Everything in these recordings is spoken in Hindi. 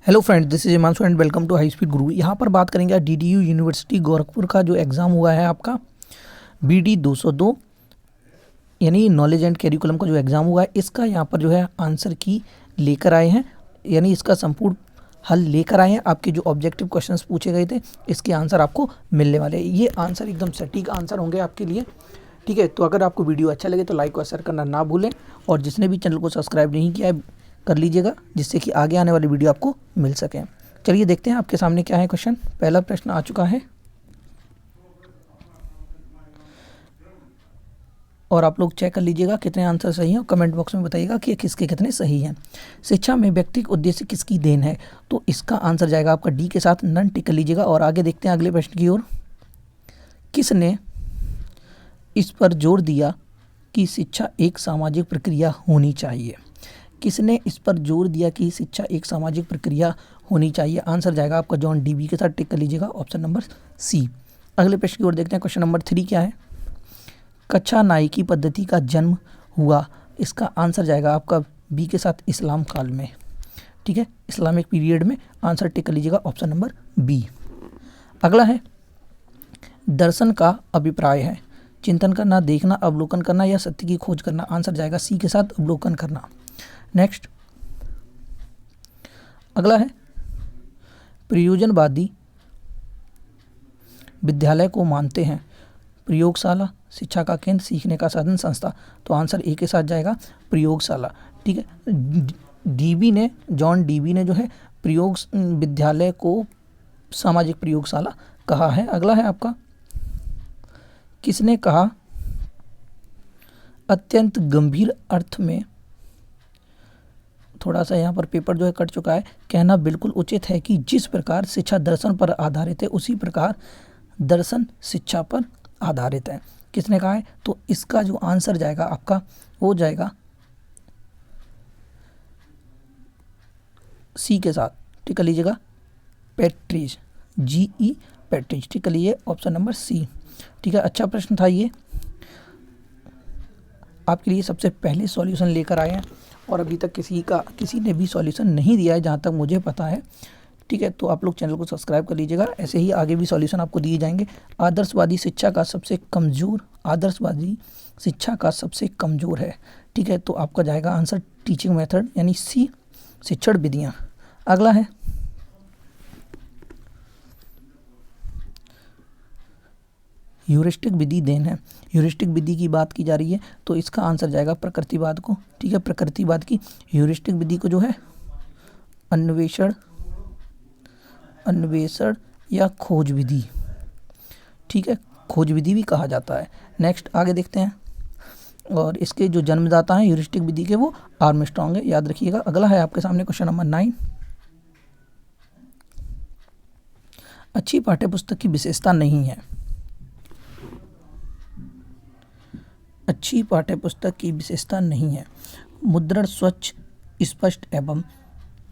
Hello friend, this is Himanshu and welcome to high speed Guru. यहाँ पर बात करेंगे डीडीयू यूनिवर्सिटी गोरखपुर का जो एग्ज़ाम हुआ है आपका BD 202 यानी नॉलेज एंड कैरिकुलम का जो एग्ज़ाम हुआ है, इसका यहाँ पर जो है आंसर की लेकर आए हैं, यानी इसका संपूर्ण हल लेकर आए हैं। आपके जो ऑब्जेक्टिव क्वेश्चंस पूछे गए थे, इसके आंसर आपको मिलने वाले हैं। ये आंसर एकदम सटीक आंसर होंगे आपके लिए, ठीक है। तो अगर आपको वीडियो अच्छा लगे तो लाइक और शेयर करना ना भूलें, और जिसने भी चैनल को सब्सक्राइब नहीं किया है कर लीजिएगा, जिससे कि आगे आने वाली वीडियो आपको मिल सके। चलिए देखते हैं आपके सामने क्या है क्वेश्चन। पहला प्रश्न आ चुका है और आप लोग चेक कर लीजिएगा कितने आंसर सही हैं, कमेंट बॉक्स में बताइएगा कि किसके कितने सही हैं। शिक्षा में व्यक्तिगत उद्देश्य किसकी देन है? तो इसका आंसर जाएगा आपका डी के साथ, नन टिक कर लीजिएगा। और आगे देखते हैं अगले प्रश्न की ओर। किसने इस पर जोर दिया कि शिक्षा एक सामाजिक प्रक्रिया होनी चाहिए? किसने इस पर जोर दिया कि शिक्षा एक सामाजिक प्रक्रिया होनी चाहिए? आंसर जाएगा आपका जॉन डीवी के साथ, टिक कर लीजिएगा, ऑप्शन नंबर सी। अगले प्रश्न की ओर देखते हैं। क्वेश्चन नंबर 3 क्या है? कच्छा नायकी पद्धति का जन्म हुआ, इसका आंसर जाएगा आपका बी के साथ, इस्लाम काल में, ठीक है, इस्लामिक पीरियड में। आंसर टिक कर लीजिएगा, ऑप्शन नंबर बी। अगला है दर्शन का अभिप्राय है चिंतन करना, देखना, अवलोकन करना या सत्य की खोज करना। आंसर जाएगा सी के साथ, अवलोकन करना। नेक्स्ट अगला है प्रयोजनवादी विद्यालय को मानते हैं प्रयोगशाला, शिक्षा का केंद्र, सीखने का साधन, संस्था। तो आंसर ए के साथ जाएगा, प्रयोगशाला, ठीक है। डीबी ने, जॉन डीबी ने जो है प्रयोग विद्यालय को सामाजिक प्रयोगशाला कहा है। अगला है आपका किसने कहा अत्यंत गंभीर अर्थ में, थोड़ा सा यहाँ पर पेपर जो है कट चुका है, कहना बिल्कुल उचित है कि जिस प्रकार शिक्षा दर्शन पर आधारित है उसी प्रकार दर्शन शिक्षा पर आधारित है। किसने कहा है? तो इसका जो आंसर जाएगा आपका हो जाएगा सी के साथ, टिक कर लीजिएगा, पेट्रिज, GE पेट्रिज, टिक कर लीजिए, ऑप्शन नंबर सी, ठीक है। अच्छा प्रश्न था ये, आपके लिए सबसे पहले सॉल्यूशन लेकर आए हैं और अभी तक किसी ने भी सॉल्यूशन नहीं दिया है जहाँ तक मुझे पता है, ठीक है। तो आप लोग चैनल को सब्सक्राइब कर लीजिएगा, ऐसे ही आगे भी सॉल्यूशन आपको दिए जाएंगे। आदर्शवादी शिक्षा का सबसे कमज़ोर है, ठीक है। तो आपका जाएगा आंसर टीचिंग मेथड यानी सी, शिक्षण विधियाँ। अगला है ह्यूरिस्टिक विधि देन है, ह्यूरिस्टिक विधि की बात की जा रही है, तो इसका आंसर जाएगा प्रकृतिवाद को, ठीक है। प्रकृतिवाद की ह्यूरिस्टिक विधि को जो है अन्वेषण या खोज विधि, ठीक है, खोज विधि भी कहा जाता है। नेक्स्ट आगे देखते हैं, और इसके जो जन्मदाता हैं ह्यूरिस्टिक विधि के, वो आर्मस्ट्रॉन्ग है, याद रखिएगा। अगला है आपके सामने क्वेश्चन नंबर 9। अच्छी पाठ्यपुस्तक की विशेषता नहीं है, अच्छी पाठ्यपुस्तक की विशेषता नहीं है, मुद्रण स्वच्छ, स्पष्ट एवं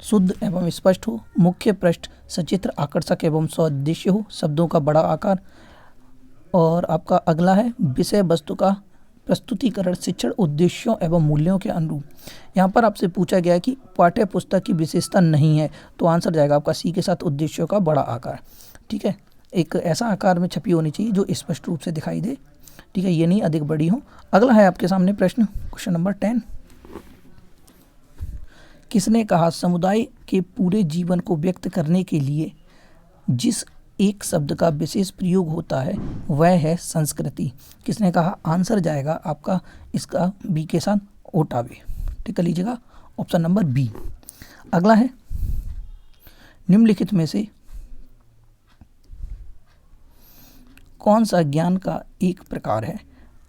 शुद्ध एवं स्पष्ट हो, मुख्य पृष्ठ सचित्र, आकर्षक एवं सौदेश्य हो, शब्दों का बड़ा आकार। और आपका अगला है विषय वस्तु का प्रस्तुतिकरण शिक्षण उद्देश्यों एवं मूल्यों के अनुरूप। यहाँ पर आपसे पूछा गया है कि पाठ्य पुस्तक की विशेषता नहीं है, तो आंसर जाएगा आपका सी के साथ, उद्देश्यों का बड़ा आकार, ठीक है। एक ऐसा आकार में छपी होनी चाहिए जो स्पष्ट रूप से दिखाई दे, ठीक है, ये नहीं अधिक बड़ी हो। अगला है आपके सामने प्रश्न, क्वेश्चन नंबर 10। किसने कहा समुदाय के पूरे जीवन को व्यक्त करने के लिए जिस एक शब्द का विशेष प्रयोग होता है वह है संस्कृति? किसने कहा? आंसर जाएगा आपका इसका बी के साथ, ओटावे, टिक कर लीजिएगा, ऑप्शन नंबर बी। अगला है निम्नलिखित में से कौन सा ज्ञान का एक प्रकार है?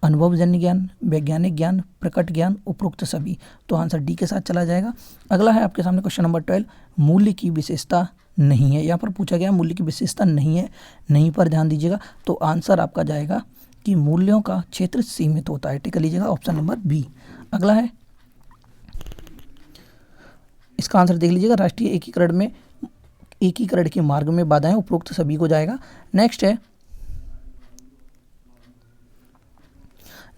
अनुभवजन्य ज्ञान, वैज्ञानिक ज्ञान, प्रकट ज्ञान, उपरोक्त सभी। तो आंसर डी के साथ चला जाएगा। अगला है आपके सामने क्वेश्चन नंबर 12। मूल्य की विशेषता नहीं है, यहाँ पर पूछा गया मूल्य की विशेषता नहीं है, नहीं पर ध्यान दीजिएगा। तो आंसर आपका जाएगा कि मूल्यों का क्षेत्र सीमित होता है, टिक कर लीजिएगा, ऑप्शन नंबर बी। अगला है, इसका आंसर देख लीजिएगा, राष्ट्रीय एकीकरण के मार्ग में बाधाएं, उपरोक्त सभी को जाएगा। नेक्स्ट है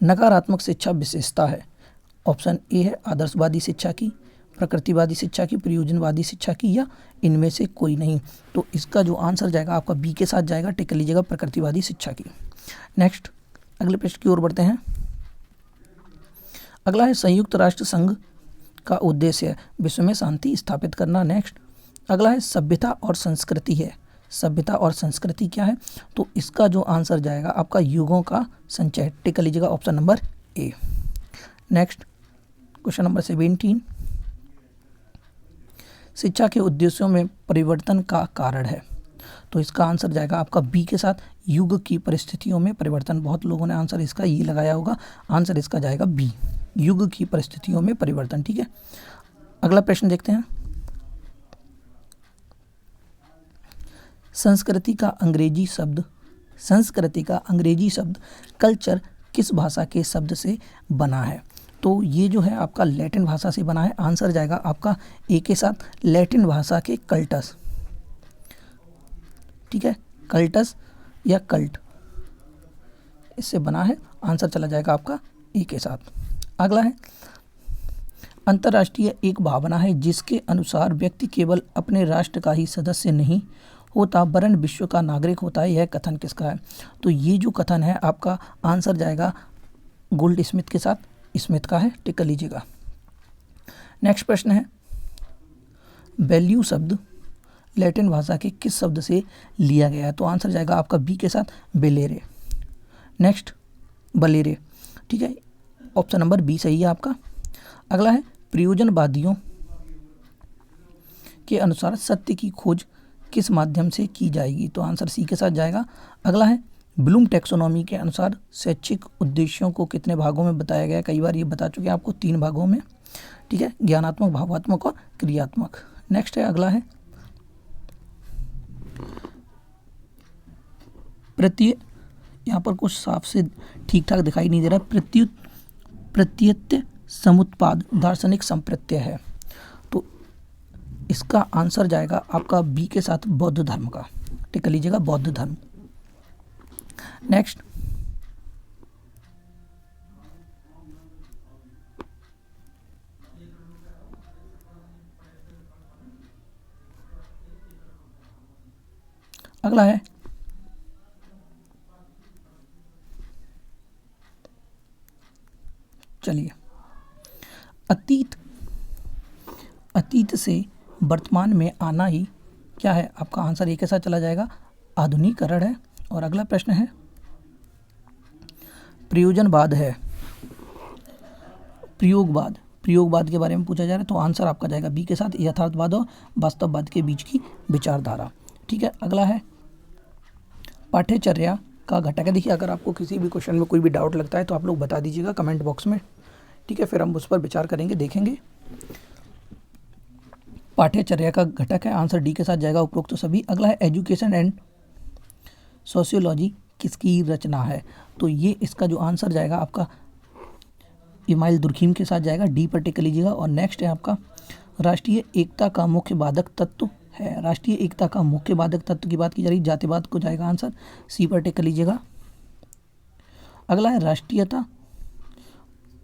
नकारात्मक शिक्षा विशेषता है, ऑप्शन ए है आदर्शवादी शिक्षा की, प्रकृतिवादी शिक्षा की, प्रयोजनवादी शिक्षा की, या इनमें से कोई नहीं। तो इसका जो आंसर जाएगा आपका बी के साथ जाएगा, टिक कर लीजिएगा, प्रकृतिवादी शिक्षा की। नेक्स्ट अगले प्रश्न की ओर बढ़ते हैं। अगला है संयुक्त राष्ट्र संघ का उद्देश्य विश्व में शांति स्थापित करना। नेक्स्ट अगला है सभ्यता और संस्कृति है। सभ्यता और संस्कृति क्या है? तो इसका जो आंसर जाएगा आपका युगों का संचय, टिक कर लीजिएगा, option number A. Next question number 17, शिक्षा के उद्देश्यों में परिवर्तन का कारण है। तो इसका आंसर जाएगा आपका बी के साथ, युग की परिस्थितियों में परिवर्तन। बहुत लोगों ने आंसर इसका ये लगाया होगा, आंसर इसका जाएगा बी, युग की परिस्थितियों में परिवर्तन। ठीक है, अगला प्रश्न देखते हैं। संस्कृति का अंग्रेजी शब्द कल्चर किस भाषा के शब्द से बना है? तो ये जो है आपका लैटिन भाषा से बना है। आंसर जाएगा आपका ए के साथ, लैटिन भाषा के कल्टस। ठीक है, कल्टस या कल्ट, इससे बना है। आंसर चला जाएगा आपका ए के साथ। अगला है अंतर्राष्ट्रीय एक भावना है जिसके अनुसार व्यक्ति केवल अपने राष्ट्र का ही सदस्य नहीं होता वरन विश्व का नागरिक होता है। यह कथन किसका है? तो ये जो कथन है आपका आंसर जाएगा गोल्ड स्मिथ के साथ, स्मिथ का है, टिक कर लीजिएगा। नेक्स्ट प्रश्न है, वैल्यू शब्द लैटिन भाषा के किस शब्द से लिया गया है? तो आंसर जाएगा आपका बी के साथ, बेलेरे। नेक्स्ट बलेरे। ठीक है, ऑप्शन नंबर बी सही है आपका। अगला है प्रयोजनवादियों के अनुसार सत्य की खोज किस माध्यम से की जाएगी? तो आंसर सी के साथ जाएगा। अगला है ब्लूम टैक्सोनॉमी के अनुसार शैक्षिक उद्देश्यों को कितने भागों में बताया गया है? कई बार ये बता चुके हैं आपको, 3 भागों में। ठीक है, ज्ञानात्मक, भावात्मक और क्रियात्मक। नेक्स्ट है, अगला है यहाँ पर कुछ साफ से ठीक ठाक दिखाई नहीं दे रहा। प्रत्यय समुत्पाद दार्शनिक संप्रत्यय है। तो इसका आंसर जाएगा आपका बी के साथ, बौद्ध धर्म का, टिक कर लीजिएगा, बौद्ध धर्म। नेक्स्ट अगला है चलिए अतीत से वर्तमान में आना ही क्या है? आपका आंसर एक के साथ चला जाएगा, आधुनिकीकरण है। और अगला प्रश्न है प्रयोजनवाद है, प्रयोगवाद के बारे में पूछा जा रहा है। तो आंसर आपका जाएगा बी के साथ, यथार्थवाद और वास्तववाद के बीच की विचारधारा। ठीक है, अगला है पाठ्यचर्या का घटक है। देखिए, अगर आपको किसी भी क्वेश्चन में कोई भी डाउट लगता है तो आप लोग बता दीजिएगा कमेंट बॉक्स में। ठीक है, फिर हम उस पर विचार करेंगे, देखेंगे। पाठ्यचर्या का घटक है, आंसर डी के साथ जाएगा, उपरोक्त तो सभी। अगला है एजुकेशन एंड सोशियोलॉजी किसकी रचना है? तो ये इसका जो आंसर जाएगा आपका इमाइल दुर्खीम के साथ जाएगा, डी पर टिक कर लीजिएगा। और नेक्स्ट है आपका राष्ट्रीय एकता का मुख्य बाधक तत्व है। राष्ट्रीय एकता का मुख्य बाधक तत्व की बात की जा रही, जातिवाद को जाएगा आंसर, सी पर टिक कर लीजिएगा। अगला है राष्ट्रीयता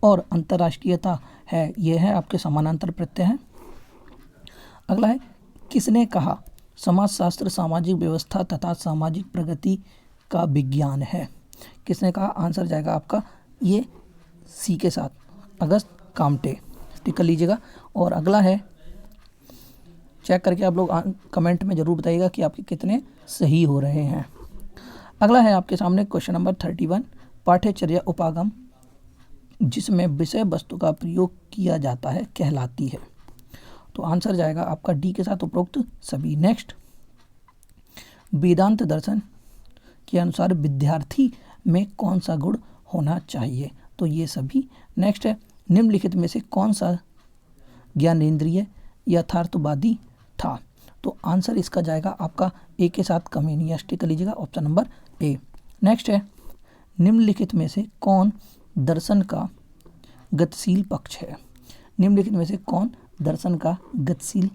और अंतर्राष्ट्रीयता है, यह है आपके समानांतर प्रत्यय हैं। अगला है किसने कहा समाजशास्त्र सामाजिक व्यवस्था तथा सामाजिक प्रगति का विज्ञान है? किसने कहा? आंसर जाएगा आपका ये सी के साथ, अगस्त काम्टे, टिक कर लीजिएगा। और अगला है, चेक करके आप लोग कमेंट में ज़रूर बताइएगा कि आपके कितने सही हो रहे हैं। अगला है आपके सामने क्वेश्चन नंबर 31, पाठ्यचर्या उपागम जिसमें विषय वस्तु का प्रयोग किया जाता है कहलाती है? तो आंसर जाएगा आपका डी के साथ, उपरोक्त सभी। नेक्स्ट वेदांत दर्शन के अनुसार विद्यार्थी में कौन सा गुण होना चाहिए? तो ये सभी। नेक्स्ट है निम्नलिखित में से कौन सा ज्ञानेंद्रिय यथार्थवादी था? तो आंसर इसका जाएगा आपका ए के साथ, कमेनियस, टिक कर लीजिएगा, ऑप्शन नंबर ए। नेक्स्ट है निम्नलिखित में से कौन दर्शन का गतिशील पक्ष है? निम्नलिखित में से कौन दर्शन का गतिशील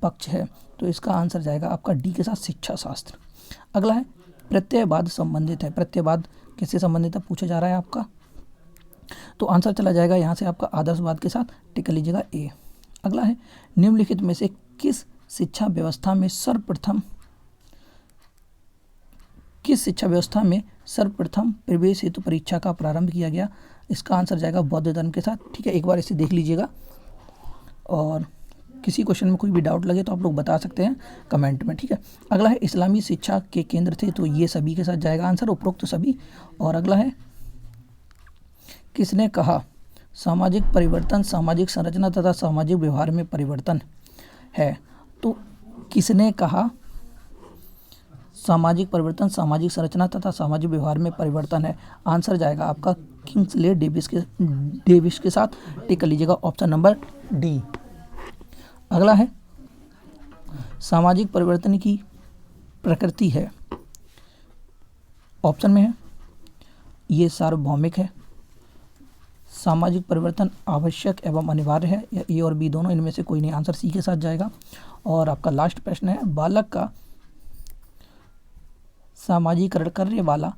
पक्ष है? तो इसका आंसर जाएगा आपका डी के साथ, शिक्षा शास्त्र। अगला है प्रत्ययवाद संबंधित है। प्रत्ययवाद किससे संबंधित है पूछा जा रहा है आपका, तो आंसर चला जाएगा यहाँ से आपका आदर्शवाद के साथ, टिक कर लीजिएगा ए। अगला है निम्नलिखित में से किस शिक्षा व्यवस्था में सर्वप्रथम प्रवेश हेतु परीक्षा का प्रारंभ किया गया? इसका आंसर जाएगा बौद्ध धर्म के साथ। ठीक है, एक बार इसे देख लीजिएगा और किसी क्वेश्चन में कोई भी डाउट लगे तो आप लोग बता सकते हैं कमेंट में। ठीक है, अगला है इस्लामी शिक्षा के केंद्र थे, तो ये सभी के साथ जाएगा आंसर, उपरोक्त सभी। और अगला है किसने कहा सामाजिक परिवर्तन सामाजिक संरचना तथा सामाजिक व्यवहार में परिवर्तन है? तो किसने कहा सामाजिक परिवर्तन सामाजिक संरचना तथा सामाजिक व्यवहार में परिवर्तन है? आंसर जाएगा आपका किंग्सले डेविस के साथ। टिक कर लीजिएगा ऑप्शन नंबर डी। अगला है सामाजिक परिवर्तन की प्रकृति है, ऑप्शन में है ये सार्वभौमिक है, सामाजिक परिवर्तन आवश्यक एवं अनिवार्य है, या ए और बी दोनों, इनमें से कोई नहीं। आंसर सी के साथ जाएगा। और आपका लास्ट प्रश्न है बालक का सामाजिकरण करने वाला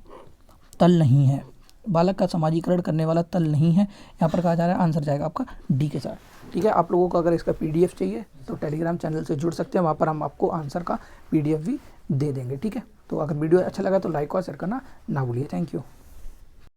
तल नहीं है, बालक का समाजीकरण करने वाला तल नहीं है, यहाँ पर कहा जा रहा है। आंसर जाएगा आपका डी के साथ। ठीक है, आप लोगों को अगर इसका पीडीएफ चाहिए तो टेलीग्राम चैनल से जुड़ सकते हैं, वहाँ पर हम आपको आंसर का पीडीएफ भी दे देंगे। ठीक है, तो अगर वीडियो अच्छा लगा तो लाइक और शेयर करना ना भूलिए। Thank you.